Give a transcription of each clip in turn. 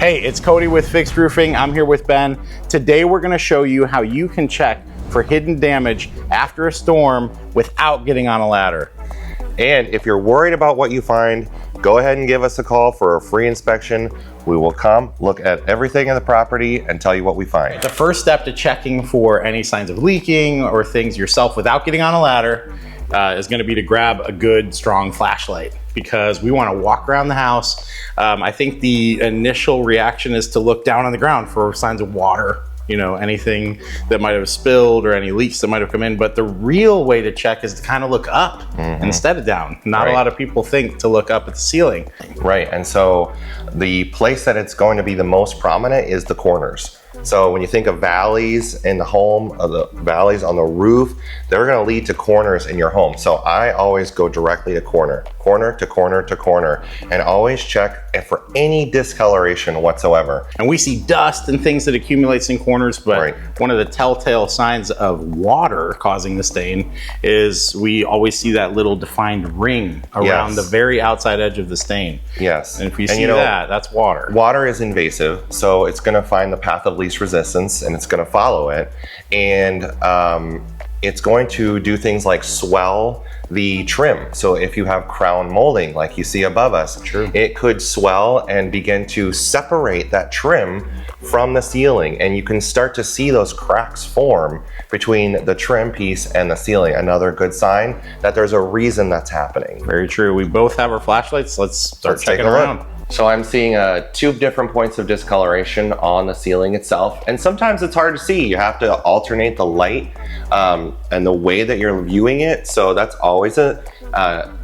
Hey, it's Cody with Fixed Roofing. I'm here with Ben. Today we're going to show you how you can check for hidden damage after a storm without getting on a ladder. And if you're worried about what you find, go ahead and give us a call for a free inspection. We will come, look at everything in the property, and tell you what we find. The first step to checking for any signs of leaking or things yourself without getting on a ladder is going to be to grab a good, strong flashlight, because we want to walk around the house. I think the initial reaction is to look down on the ground for signs of water, you know, anything that might have spilled or any leaks that might have come in. But the real way to check is to kind of look up instead of down. Not a lot of people think to look up at the ceiling. Right, and so the place that it's going to be the most prominent is the corners. So when you think of valleys in the home, or the valleys on the roof, they're going to lead to corners in your home. So I always go directly to corner to corner to corner, and always check for any discoloration whatsoever. And we see dust and things that accumulates in corners, but one of the telltale signs of water causing the stain is we always see that little defined ring around the very outside edge of the stain. Yes. And if you see that, that's water. Water is invasive, so it's going to find the path of least resistance and it's going to follow it. And it's going to do things like swell the trim. So if you have crown molding like you see above us, it could swell and begin to separate that trim from the ceiling, and you can start to see those cracks form between the trim piece and the ceiling. Another good sign that there's a reason that's happening. Very true. We both have our flashlights. Let's start checking around. So I'm seeing two different points of discoloration on the ceiling itself, and sometimes it's hard to see. You have to alternate the light and the way that you're viewing it. So that's always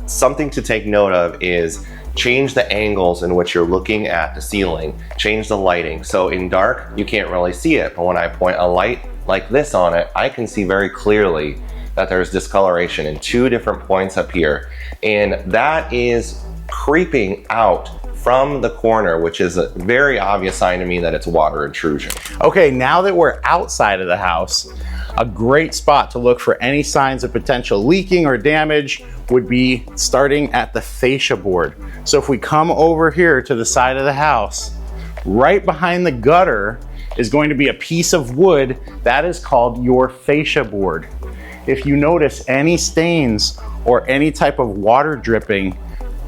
something to take note of, is change the angles in which you're looking at the ceiling, change the lighting. So in dark, you can't really see it, but when I point a light like this on it, I can see very clearly that there's discoloration in two different points up here. And that is creeping out from the corner, which is a very obvious sign to me that it's water intrusion. Okay, now that we're outside of the house, a great spot to look for any signs of potential leaking or damage would be starting at the fascia board. So if we come over here to the side of the house, right behind the gutter is going to be a piece of wood that is called your fascia board. If you notice any stains or any type of water dripping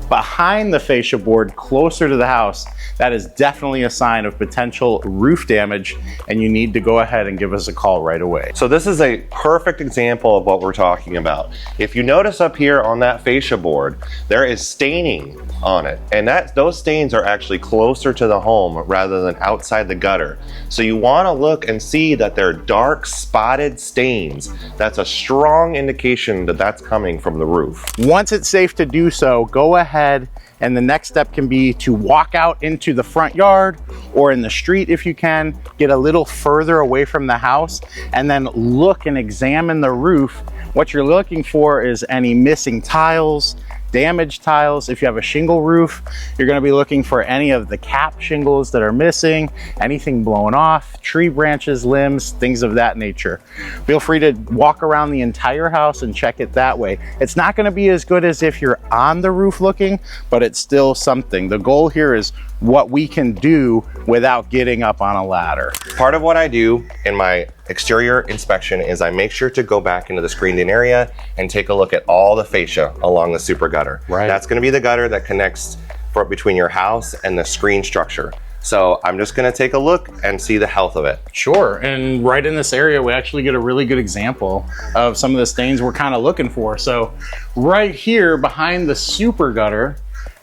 behind the fascia board closer to the house, that is definitely a sign of potential roof damage, and you need to go ahead and give us a call right away. So this is a perfect example of what we're talking about. If you notice up here on that fascia board, there is staining on it, and those stains are actually closer to the home rather than outside the gutter. So you want to look and see that they're dark spotted stains. That's a strong indication that that's coming from the roof. Once it's safe to do so, go ahead, and the next step can be to walk out into the front yard or in the street if you can, get a little further away from the house, and then look and examine the roof. What you're looking for is any missing tiles, damaged tiles. If you have a shingle roof, you're going to be looking for any of the cap shingles that are missing, anything blown off, tree branches, limbs, things of that nature. Feel free to walk around the entire house and check it that way. It's not going to be as good as if you're on the roof looking, but it's still something. The goal here is what we can do without getting up on a ladder. Part of what I do in my exterior inspection is I make sure to go back into the screened-in area and take a look at all the fascia along the super gutter. That's going to be the gutter that connects between your house and the screen structure. So I'm just going to take a look and see the health of it. Sure, and right in this area we actually get a really good example of some of the stains we're kind of looking for. So right here behind the super gutter,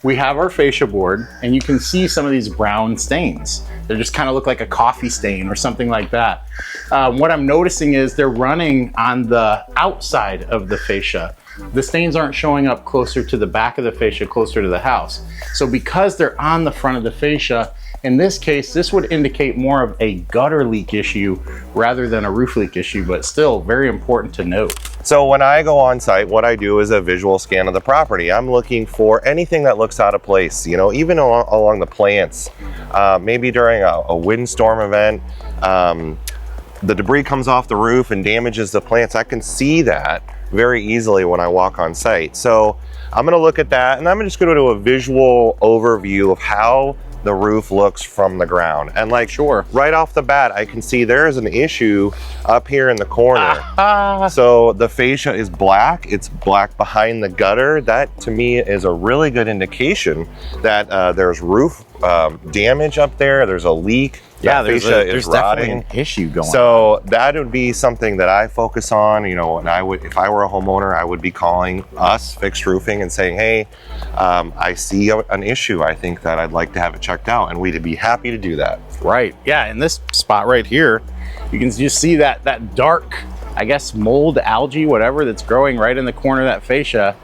we have our fascia board, and you can see some of these brown stains. They just kind of look like a coffee stain or something like that. What I'm noticing is they're running on the outside of the fascia. The stains aren't showing up closer to the back of the fascia, closer to the house. So because they're on the front of the fascia, in this case, this would indicate more of a gutter leak issue rather than a roof leak issue, but still very important to note. So when I go on site, what I do is a visual scan of the property. I'm looking for anything that looks out of place, you know, even along the plants. Maybe during a windstorm event, the debris comes off the roof and damages the plants. I can see that very easily when I walk on site. So I'm gonna look at that, and I'm just gonna do a visual overview of how the roof looks from the ground. And like, Sure. right off the bat, I can see there's an issue up here in the corner. So the fascia is black. It's black behind the gutter. That to me is a really good indication that there's roof damage up there. There's a leak. Yeah, there's definitely an issue going on. So that would be something that I focus on. You know, and I would, if I were a homeowner, I would be calling us Fixed Roofing and saying, hey, I see an issue. I think that I'd like to have it checked out, and we'd be happy to do that. Right. Yeah. In this spot right here, you can just see that dark, I guess, mold, algae, whatever that's growing right in the corner of that fascia.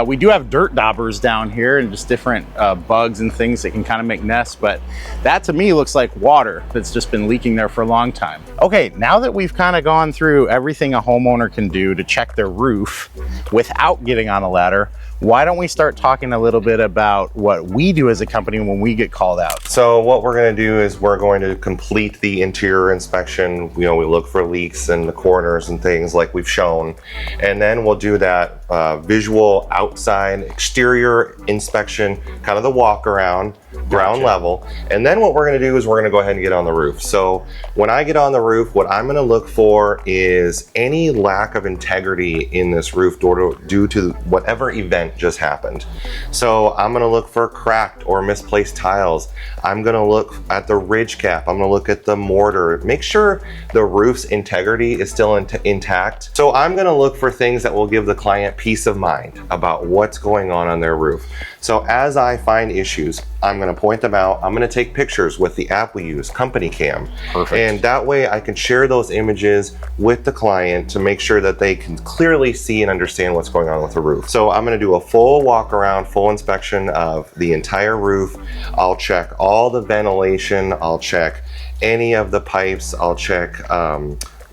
We do have dirt daubers down here and just different bugs and things that can kind of make nests, but that to me looks like water that's just been leaking there for a long time. Okay, now that we've kind of gone through everything a homeowner can do to check their roof without getting on a ladder, why don't we start talking a little bit about what we do as a company when we get called out? So what we're going to do is we're going to complete the interior inspection. You know, we look for leaks in the corners and things like we've shown, and then we'll do that visual outside exterior inspection, kind of the walk around, ground level. And then what we're going to do is we're going to go ahead and get on the roof. So when I get on the roof, what I'm going to look for is any lack of integrity in this roof due to whatever event just happened. So I'm going to look for cracked or misplaced tiles. I'm going to look at the ridge cap. I'm going to look at the mortar. Make sure the roof's integrity is still intact. So I'm going to look for things that will give the client peace of mind about what's going on their roof. So as I find issues, I'm going to point them out. I'm going to take pictures with the app we use, Company Cam. Perfect. And that way I can share those images with the client to make sure that they can clearly see and understand what's going on with the roof. So I'm going to do a full walk around, full inspection of the entire roof. I'll check all the ventilation. I'll check any of the pipes. I'll check,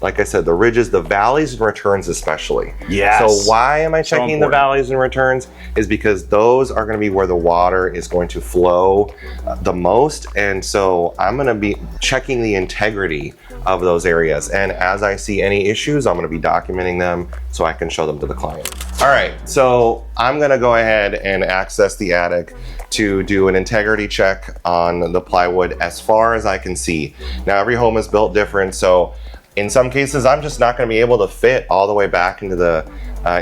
like I said, the ridges, the valleys and returns especially. Yes. So why am I checking the valleys and returns? Is because those are going to be where the water is going to flow the most. And so I'm going to be checking the integrity of those areas. And as I see any issues, I'm going to be documenting them so I can show them to the client. All right, so I'm going to go ahead and access the attic to do an integrity check on the plywood as far as I can see. Now, every home is built different, so in some cases, I'm just not going to be able to fit all the way back into the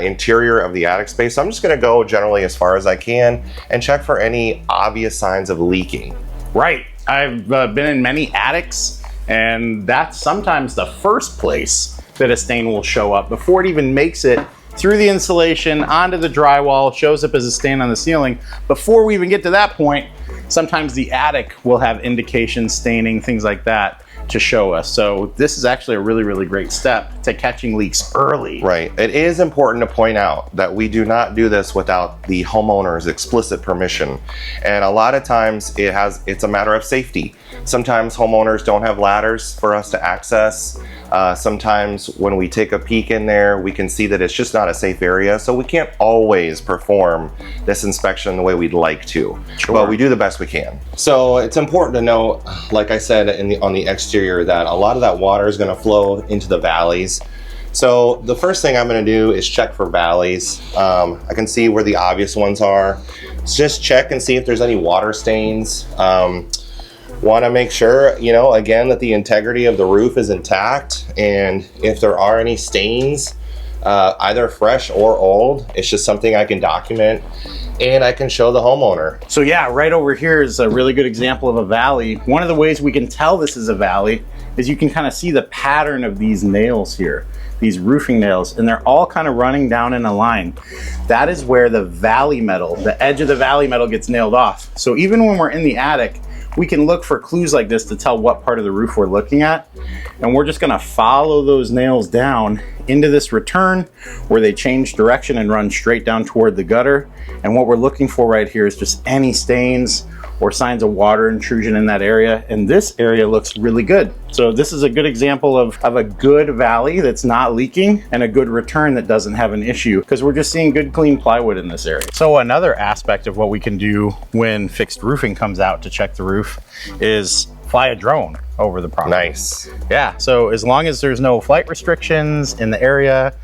interior of the attic space. So I'm just going to go generally as far as I can and check for any obvious signs of leaking. Right. I've been in many attics, and that's sometimes the first place that a stain will show up before it even makes it through the insulation, onto the drywall, shows up as a stain on the ceiling. Before we even get to that point, sometimes the attic will have indications, staining, things like that to show us. So this is actually a really, really great step to catching leaks early. Right. It is important to point out that we do not do this without the homeowner's explicit permission. And a lot of times it's a matter of safety. Sometimes homeowners don't have ladders for us to access. Sometimes when we take a peek in there, we can see that it's just not a safe area. So we can't always perform this inspection the way we'd like to. Sure. But we do the best we can. So it's important to note, like I said, on the exterior, that a lot of that water is going to flow into the valleys. So the first thing I'm going to do is check for valleys. I can see where the obvious ones are. Just check and see if there's any water stains. Want to make sure, you know, again, that the integrity of the roof is intact, and if there are any stains, either fresh or old, it's just something I can document and I can show the homeowner. So yeah, right over here is a really good example of a valley. One of the ways we can tell this is a valley is you can kind of see the pattern of these nails here, these roofing nails, and they're all kind of running down in a line. That is where the valley metal, the edge of the valley metal, gets nailed off. So even when we're in the attic, we can look for clues like this to tell what part of the roof we're looking at. And we're just gonna follow those nails down into this return where they change direction and run straight down toward the gutter. And what we're looking for right here is just any stains or signs of water intrusion in that area. And this area looks really good. So this is a good example of a good valley that's not leaking and a good return that doesn't have an issue, because we're just seeing good clean plywood in this area. So another aspect of what we can do when Fixed Roofing comes out to check the roof is fly a drone over the property. Nice. Yeah, so as long as there's no flight restrictions in the area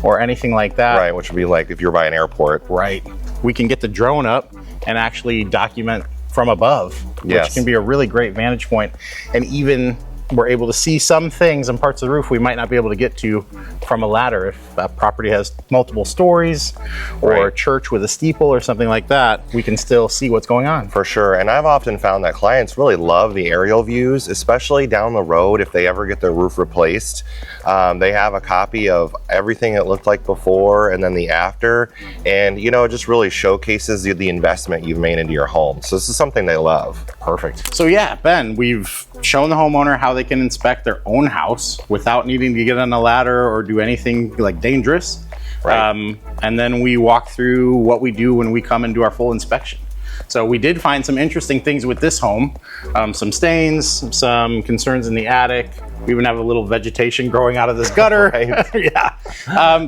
or anything like that. Right, which would be like if you're by an airport. Right. We can get the drone up and actually document from above, Yes. which can be a really great vantage point. And even we're able to see some things and parts of the roof we might not be able to get to from a ladder. If a property has multiple stories or a Right. church with a steeple or something like that, we can still see what's going on. For sure. And I've often found that clients really love the aerial views, especially down the road if they ever get their roof replaced. They have a copy of everything it looked like before and then the after. And, you know, it just really showcases the investment you've made into your home. So this is something they love. Perfect. So yeah, Ben, we've shown the homeowner how they can inspect their own house without needing to get on a ladder or do anything like dangerous. Right. And then we walk through what we do when we come and do our full inspection. So we did find some interesting things with this home, some stains, some concerns in the attic. We even have a little vegetation growing out of this gutter. Right. Yeah.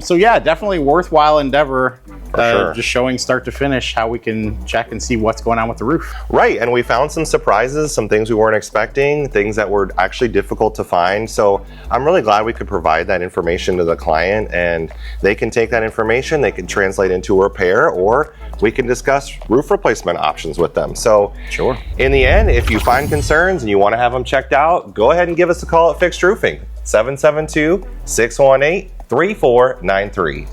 So yeah, definitely worthwhile endeavor. Sure. Just showing start to finish how we can check and see what's going on with the roof. Right, and we found some surprises, some things we weren't expecting, things that were actually difficult to find. So I'm really glad we could provide that information to the client, and they can take that information, they can translate into a repair, or we can discuss roof replacement options with them. So Sure. in the end, if you find concerns and you want to have them checked out, go ahead and give us a call at Fixed Roofing, 772-618-3493.